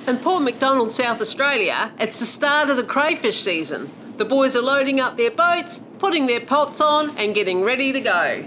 In Port MacDonnell, South Australia, it's the start of the crayfish season. The boys are loading up their boats, putting their pots on and getting ready to go.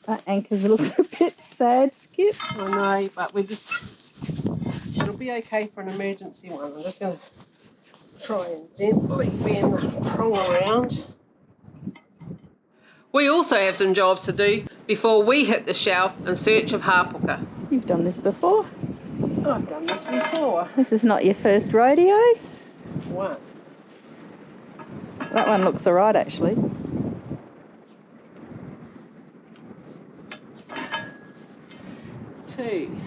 That anchor looks a bit sad, Skip. I know, but it'll be okay for an emergency one. I'm just going to try and gently bend the prong around. We also have some jobs to do before we hit the shelf in search of hapuka. You've done this before. I've done this before. This is not your first rodeo. One. That one looks alright, actually. Two.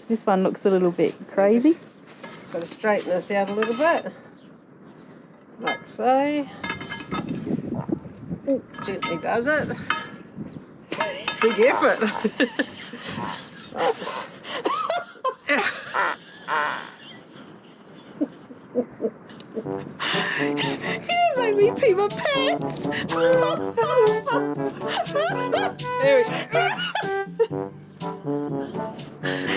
This one looks a little bit crazy. Got to straighten this out a little bit. Like so. Ooh, gently does it. Big effort. You made me pee my pants. There we go.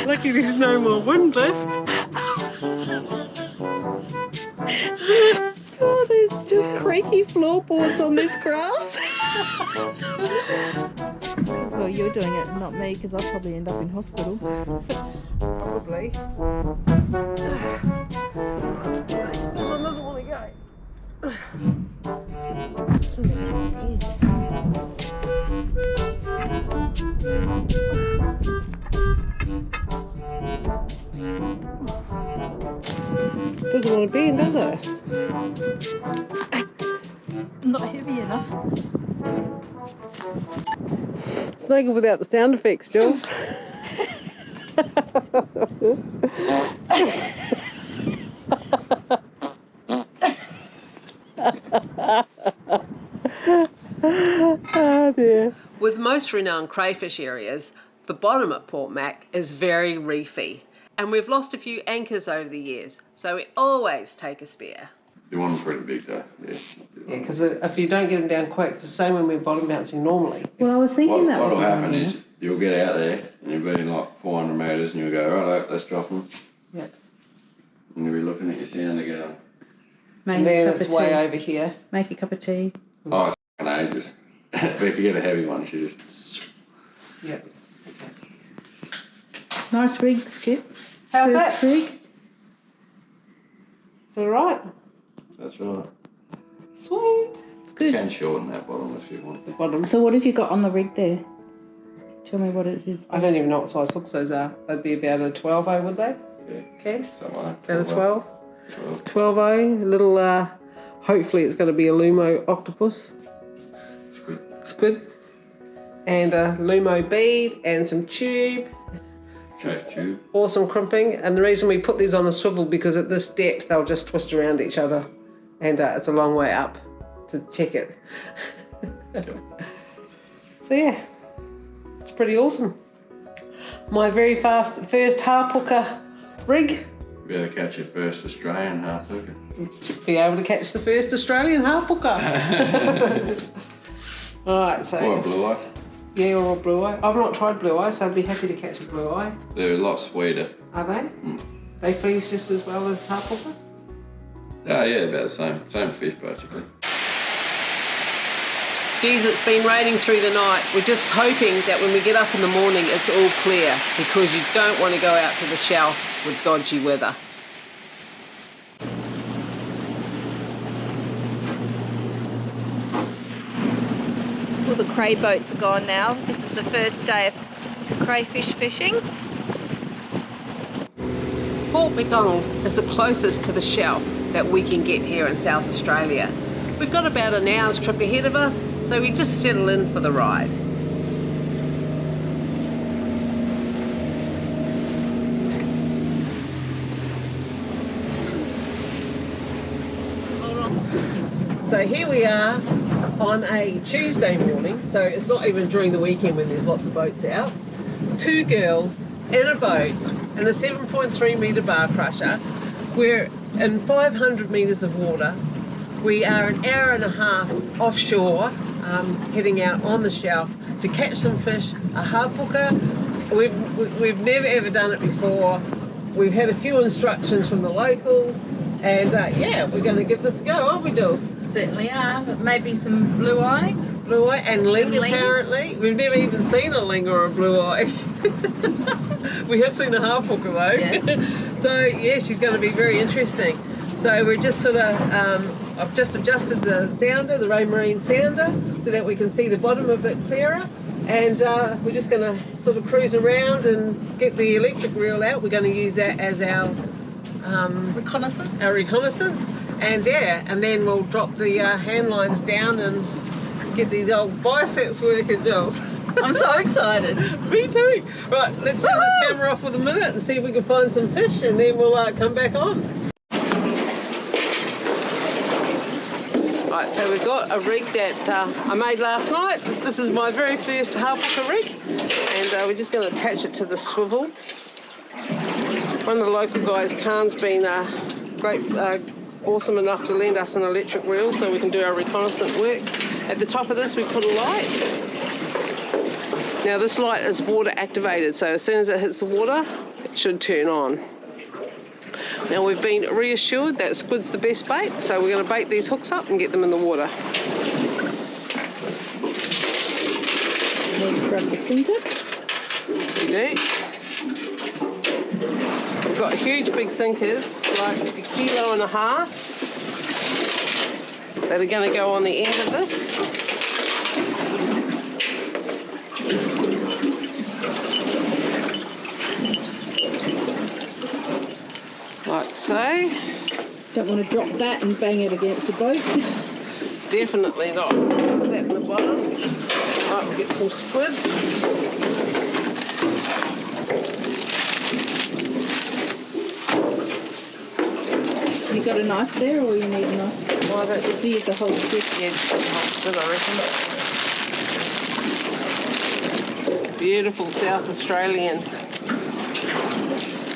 Lucky there's no more wind left. Oh, there's just creaky floorboards on this grass. This is well, you're doing it, not me, because I'll probably end up in hospital. Probably. This one doesn't want to go. This one doesn't want to Doesn't want to bend, does it? Not heavy enough. It's no good without the sound effects, Jules. Oh dear. With most renowned crayfish areas, the bottom at Port Mac is very reefy. And we've lost a few anchors over the years, so we always take a spare. You want them pretty big though, yeah. Yeah, because if you don't get them down quick, it's the same when we're bottom bouncing normally. Well, I was thinking that What'll was happen is you'll get out there and you'll be in like 400 metres and you'll go, right, let's drop them. Yeah. And you'll be looking at your sounder going, And then it's way over here. Make a cup of tea. oh, it's f***ing ages. But if you get a heavy one, she just... Yeah. Nice rig, Skip. How's First that? rig. Is it alright? That's right. Sweet. It's You good. can shorten that bottom if you want. The bottom. So what have you got on the rig there? Tell me what it is. I don't even know what size hooks those are. They'd be about a 12-0, would they? Yeah, Ken? something like that. About a 12? 12. 12-0. A little, hopefully it's going to be a Lumo octopus. Squid. Squid. And a Lumo bead and some tube. Chafe tube. Awesome crimping. And the reason we put these on the swivel because at this depth they'll just twist around each other. And it's a long way up to check it. So yeah, it's pretty awesome. My very first hapuka rig. You better catch your first Australian hapuka. Be able to catch the first Australian hapuka. Alright, so... Or a blue eye. Yeah, or a blue eye. I've not tried blue eye, so I'd be happy to catch a blue eye. They're a lot sweeter. Are they? They freeze just as well as hapuka? Oh yeah, about the same fish basically. Geez, it's been raining through the night. We're just hoping that when we get up in the morning it's all clear because you don't want to go out to the shelf with dodgy weather. All the cray boats are gone now. This is the first day of crayfish fishing. Port MacDonnell is the closest to the shelf that we can get here in South Australia. We've got about an hour's trip ahead of us, so we just settle in for the ride. So here we are on a Tuesday morning, so it's not even during the weekend when there's lots of boats out. 2 girls in a boat in a 7.3 metre bar crusher. We're in 500 metres of water. We are an hour and a half offshore, heading out on the shelf to catch some fish, a hapuka. We've never ever done it before. We've had a few instructions from the locals, and yeah, we're going to give this a go, aren't we, Jules? Certainly are. Maybe some blue eye. Blue eye and ling, Ling. apparently. We've never even seen a ling or a blue eye. We have seen a hapuka though. Yes. So yeah, she's going to be very interesting. So we're just sort of, I've just adjusted the sounder, the Raymarine sounder, so that we can see the bottom a bit clearer. And we're just going to sort of cruise around and get the electric reel out. We're going to use that as our reconnaissance. And yeah, and then we'll drop the hand lines down and get these old biceps working, Jules. I'm so excited. Me too. Right, let's turn this camera off for the minute and see if we can find some fish, and then we'll come back on. Right, so we've got a rig that I made last night. This is my very first hapuka rig, and we're just going to attach it to the swivel. One of the local guys, Khan's, been awesome enough to lend us an electric reel so we can do our reconnaissance work. At the top of this we put a light. Now this light is water activated, so as soon as it hits the water it should turn on. Now we've been reassured that squid's the best bait, so we're going to bait these hooks up and get them in the water. Need to grab the sinker. We do. We've got huge big sinkers, like 1.5 kilos, that are going to go on the end of this. Like so. Don't want to drop that and bang it against the boat. Definitely not. So we'll put that in the bottom. Right, we'll get some squid. You got a knife there, or you need a knife? Well, I don't Just use the whole squid. Yeah, just the whole squid, I reckon. Beautiful South Australian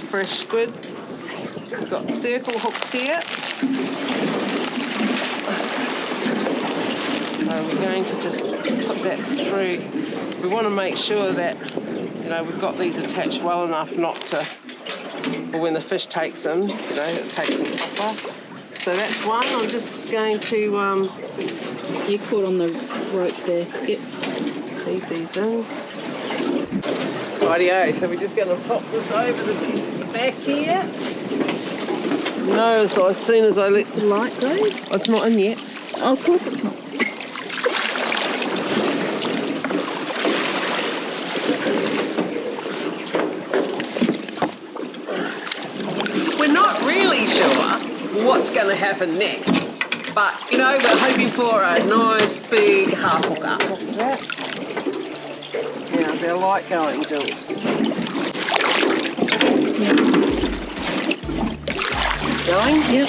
fresh squid. We've got circle hooks here. So we're going to just put that through. We want to make sure that, you know, we've got these attached well enough not to, or when the fish takes them, you know, it takes them proper. So that's one. I'm just going to... You caught on the rope there, Skip. Leave these in. Rightio, so we're just going to pop this over the back here. No, so as soon as I let... the light go? Oh, it's not in yet. Oh, of course it's not. We're not really sure what's going to happen next, but you know, we're hoping for a nice big hapuka. Now, is there light going, Jules? Going? Yep.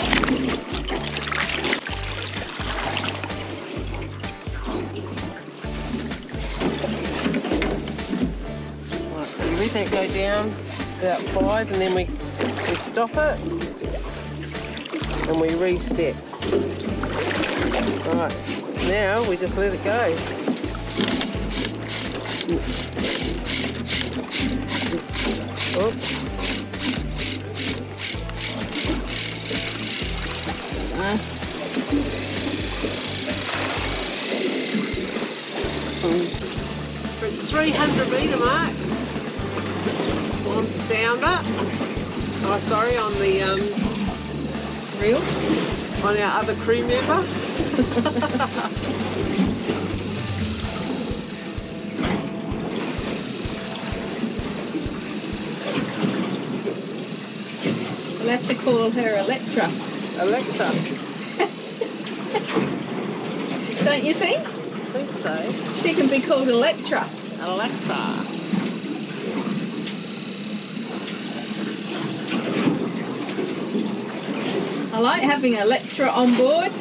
Right, we let that go down about 5, and then we stop it and we reset. Right, now we just let it go. Oops. At the 300 metre mark on the sounder. Oh, sorry, on the reel. On our other crew member. We'll have to call her Electra. Electra. Don't you think? I think so. She can be called Electra. Electra. I like having Electra on board.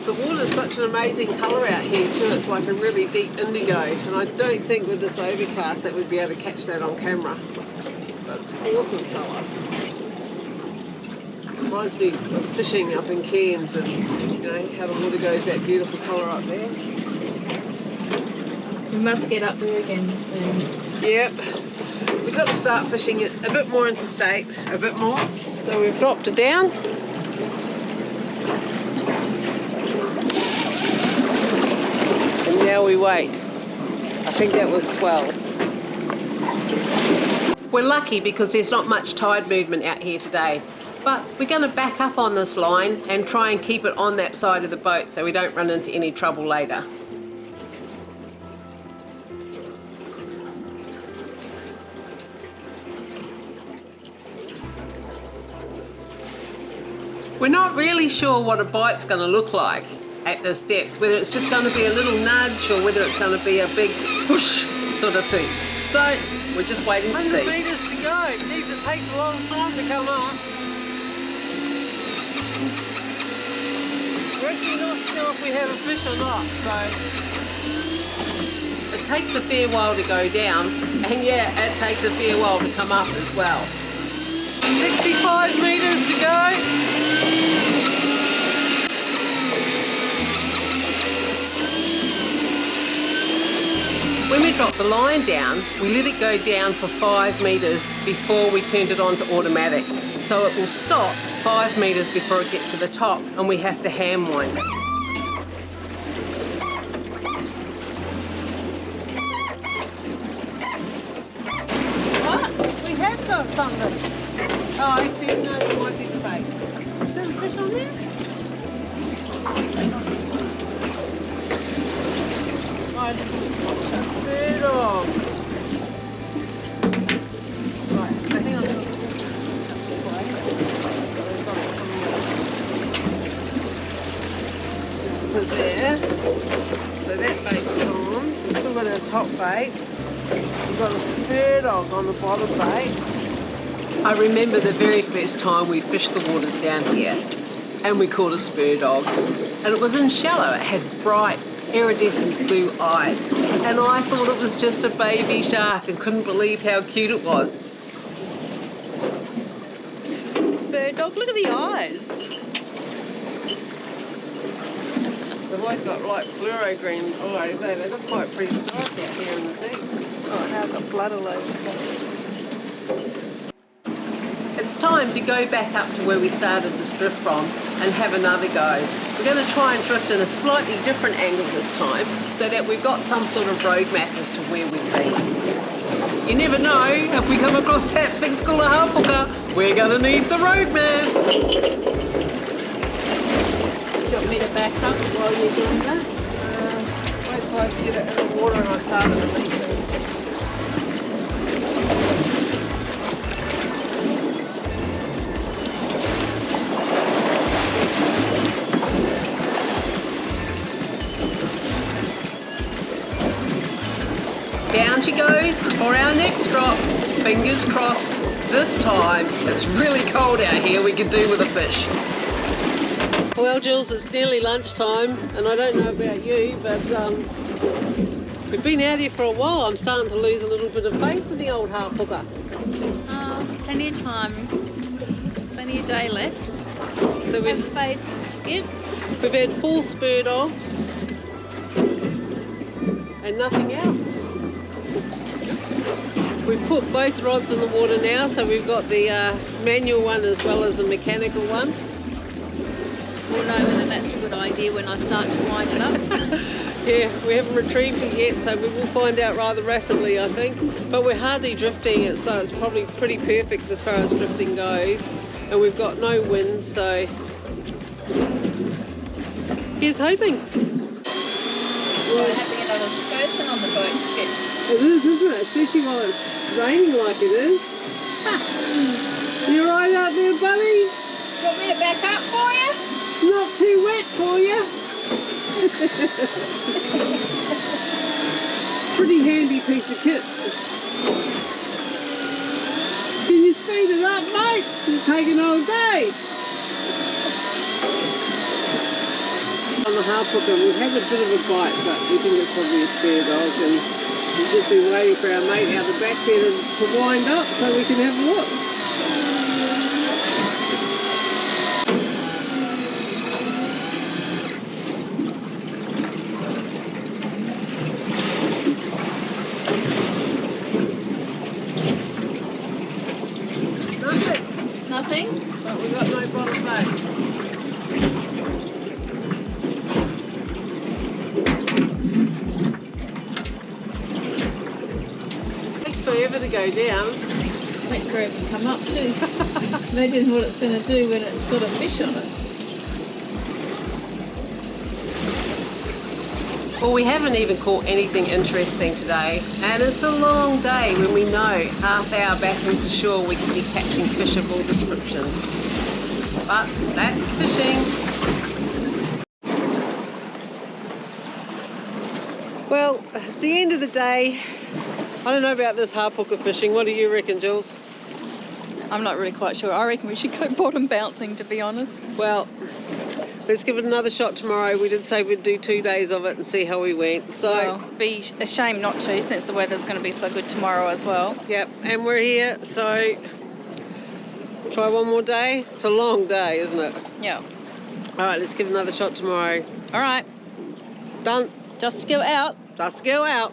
The water's such an amazing colour out here too. It's like a really deep indigo, and I don't think with this overcast that we'd be able to catch that on camera. But it's awesome colour. Reminds me of fishing up in Cairns and, you know, how the water goes that beautiful colour up there. We must get up there again soon. Yep. We've got to start fishing it a bit more interstate, a bit more. So we've dropped it down. And now we wait. I think that was swell. We're lucky because there's not much tide movement out here today. But we're going to back up on this line and try and keep it on that side of the boat so we don't run into any trouble later. We're not really sure what a bite's going to look like at this depth, whether it's just going to be a little nudge or whether it's going to be a big whoosh sort of thing. So we're just waiting to see. 100 metres to go. Geez, it takes a long time to come up. We're actually not sure if we have a fish or not, so. It takes a fair while to go down, and yeah, it takes a fair while to come up as well. 65 metres to go. When we dropped the line down, we let it go down for 5 metres before we turned it on to automatic. So it will stop 5 metres before it gets to the top, and we have to hand wind it. What? We have got something. Oh, actually, no, it might be the bait. Is there a fish on there? Bird dog. Right, so hang on. To there. So that bait's on. We've still got our top bait. We've got a spur dog on the bottom bait. I remember the very first time we fished the waters down here and we caught a spur dog. And it was in shallow. It had bright, iridescent blue eyes. And I thought it was just a baby shark and couldn't believe how cute it was. Spur dog, look at the eyes. They've always got like fluoro green eyes, eh? They look quite pretty striped out here in the deep. Oh, now I've got blood all over the place. It's time to go back up to where we started this drift from and have another go. We're going to try and drift in a slightly different angle this time so that we've got some sort of road map as to where we've been. You never know, if we come across that thing called a hapuka, we're going to need the road map. Do you want me to back up while you're doing that? Wait till I get it in the water and I start it a bit. Down she goes for our next drop. Fingers crossed. This time, it's really cold out here. We could do with a fish. Well, Jules, it's nearly lunchtime, and I don't know about you, but we've been out here for a while. I'm starting to lose a little bit of faith in the old hapuka. Plenty of time. Plenty of day left. So we've Have faith, Skip. We've had 4 spur dogs and nothing else. We've put both rods in the water now, so we've got the manual one as well as the mechanical one. We'll know whether that's a good idea when I start to wind it up. Yeah, we haven't retrieved it yet, so we will find out rather rapidly, I think. But we're hardly drifting it, so it's probably pretty perfect as far as drifting goes. And we've got no wind, so here's hoping. We're having another person on the boat, Skip. It is, isn't it? Especially while it's raining like it is. You right out there, buddy? Do you want me to back up for you? Not too wet for you. Pretty handy piece of kit. Can you speed it up, mate? It'll take an all day. On on the Hapuka. We've had a bit of a bite, but we think it's probably a spare dog, and we've just been waiting for our mate out the back there to wind up so we can have a look. Nothing? But we've got no bottom bait. Takes forever to go down. Takes forever to come up too. Imagine what it's going to do when it's got a fish on it. Well, we haven't even caught anything interesting today, and it's a long day when we know half hour back into shore we could be catching fish of all descriptions. But that's fishing. Well, it's the end of the day. I don't know about this Hapuka fishing. What do you reckon, Jules? I'm not really quite sure. I reckon we should go bottom bouncing, to be honest. Well, let's give it another shot tomorrow. We did say we'd do 2 days of it and see how we went. So, well, be a shame not to, since the weather's going to be so good tomorrow as well. yep, and we're here. So, try one more day. It's a long day, isn't it? Yeah. All right, let's give another shot tomorrow. All right. Done. Just to go out. Just go out.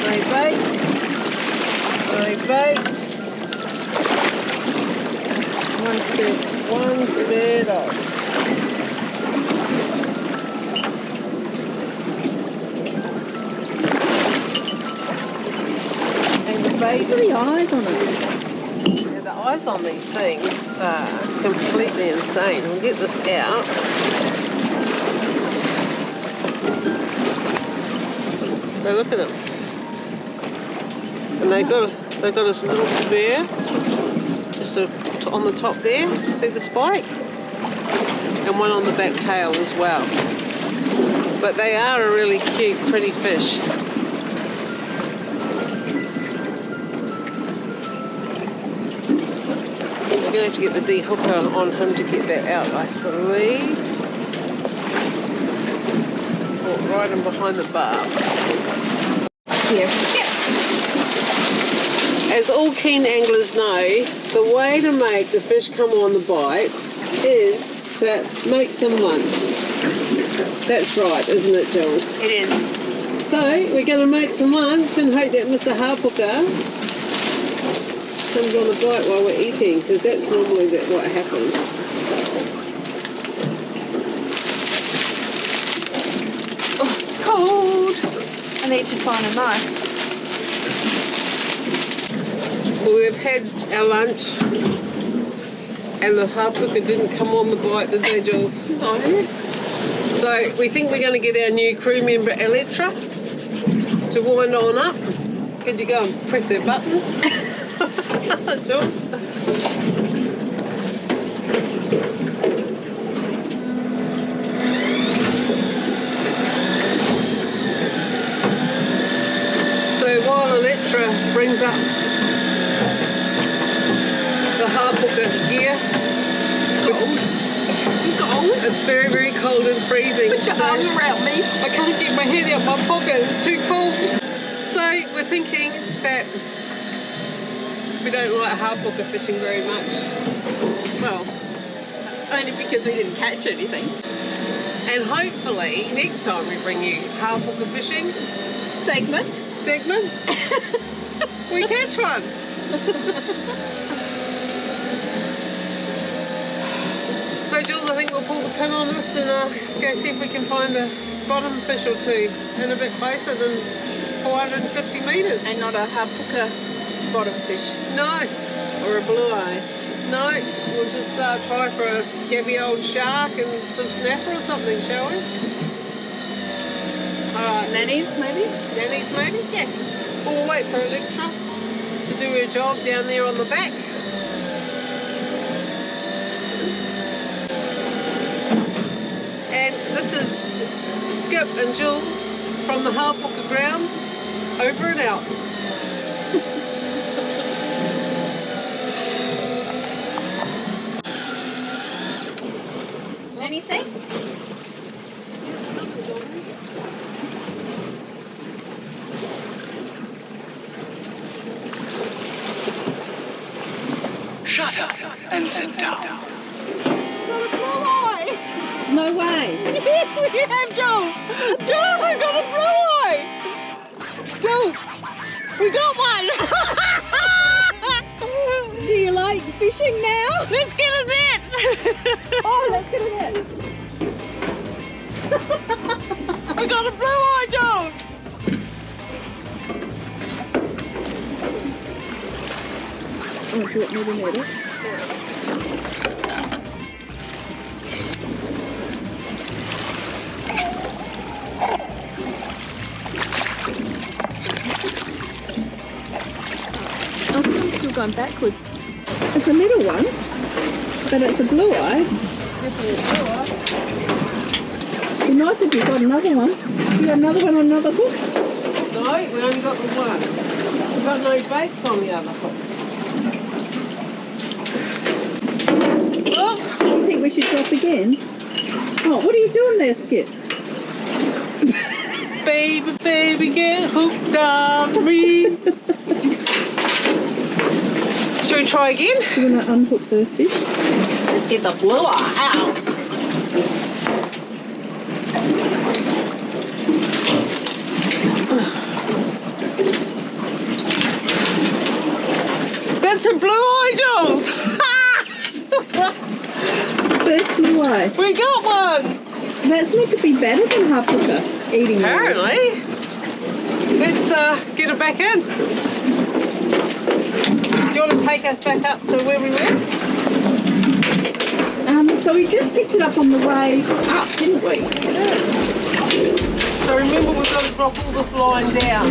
No bait. No bait. One spare dog. And the bait. Look at the eyes on it. Yeah, the eyes on these things are completely insane. We'll get this out. So look at them. And they've got this little spur just on the top there. See the spike? And one on the back tail as well. But they are a really cute, pretty fish. We're going to have to get the de-hooker on him to get that out, I believe. Oh, right in behind the bar. Yes. As all keen anglers know, the way to make the fish come on the bite is to make some lunch. That's right, isn't it, Jules? It is. So, we're going to make some lunch and hope that Mr. Hapuka comes on the bite while we're eating, because that's normally what happens. Oh, it's cold. I need to find a knife. Well, we've had our lunch and the Hapuka didn't come on the bite, did they, Jules? No. So we think we're going to get our new crew member, Electra, to wind on up. Could you go and press her button? Jules? So while Electra brings up the Hapuka gear, it's very, very cold and freezing. Put your arm around me. I can't get my head out my pocket, it's too cold. So we're thinking that we don't like Hapuka fishing very much. Well, only because we didn't catch anything. And hopefully next time we bring you Hapuka fishing Segment. we catch one. So Jules, I think we'll pull the pin on this and go see if we can find a bottom fish or two and a bit closer than 450 metres. And not a Hapuka bottom fish. No, Or a blue eye. no, we'll just try for a scabby old shark and some snapper or something, shall we? Alright, Nannies, maybe? Nannies maybe? Yeah. We'll wait for Electra to do her job down there on the back. And this is Skip and Jules from the Hapuka grounds. Over and out. Shut up and sit down. No way. Yes, we have, Jules. Jules, we got a blue eye. Jules, we got one. Do you like fishing now? Let's get a net. Oh, let's get a net. We got a blue eye, Jules. Oh, do you want me to net it? I think I'm still going backwards. It's a little one, but it's a blue eye. It'd be nice if you got another one. You got another one on another hook? No, we only got the one. We've got no baits on the other hook. Oh, Do you think we should drop again? Oh, what are you doing there, Skip? baby, baby, get hooked on me. Should we try again? Do you want to unhook the fish? Let's get the blue eye out. That's a blue eye, Jules. First blue eye. We got one. That's meant to be better than Hapuka eating those. Apparently. Let's get it back in. Do you want to take us back up to where we were? So we just picked it up on the way up, didn't we? Yeah. So remember, we've got to drop all this line down.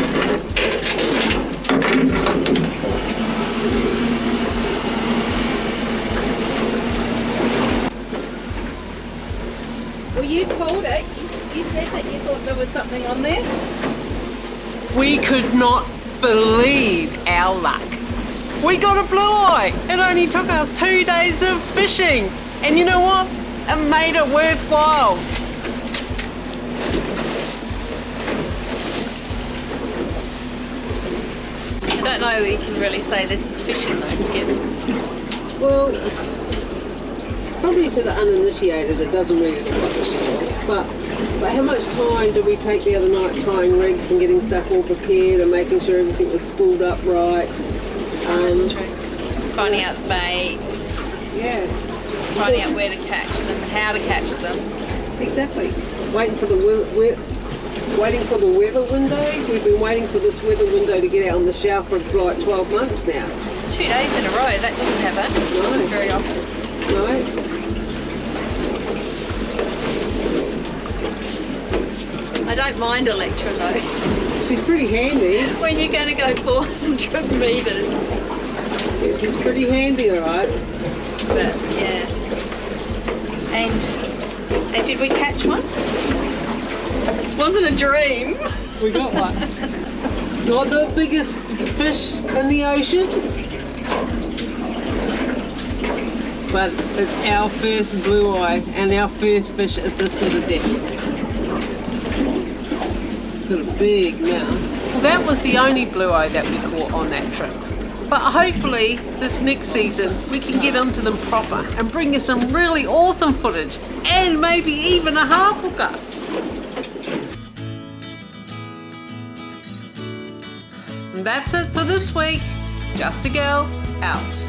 Well, you called it. You said that you thought there was something on there. We could not believe our luck. We got a blue eye. It only took us 2 days of fishing. And you know what? It made it worthwhile. I don't know you can really say this is fishing though, Skip. Well, probably to the uninitiated it doesn't really look like fishing, Jules. But how much time did we take the other night tying rigs and getting stuff all prepared and making sure everything was spooled up right? That's true. Finding out the bait, Yeah. finding out where to catch them, how to catch them. Exactly. Waiting for the weather window. We've been waiting for this weather window to get out on the shelf for like 12 months now. 2 days in a row, that doesn't happen No. very often. No. I don't mind Electra though. She's pretty handy. When you're going to go 400 metres. Yes, she's pretty handy, all right. But yeah. And did we catch one? Wasn't a dream. We got one. It's not the biggest fish in the ocean, but it's our first blue eye and our first fish at this sort of depth. Got a big mouth. Well, that was the only blue eye that we caught on that trip. But hopefully this next season we can get into them proper and bring you some really awesome footage and maybe even a hapuka. And that's it for this week. Justagirl out.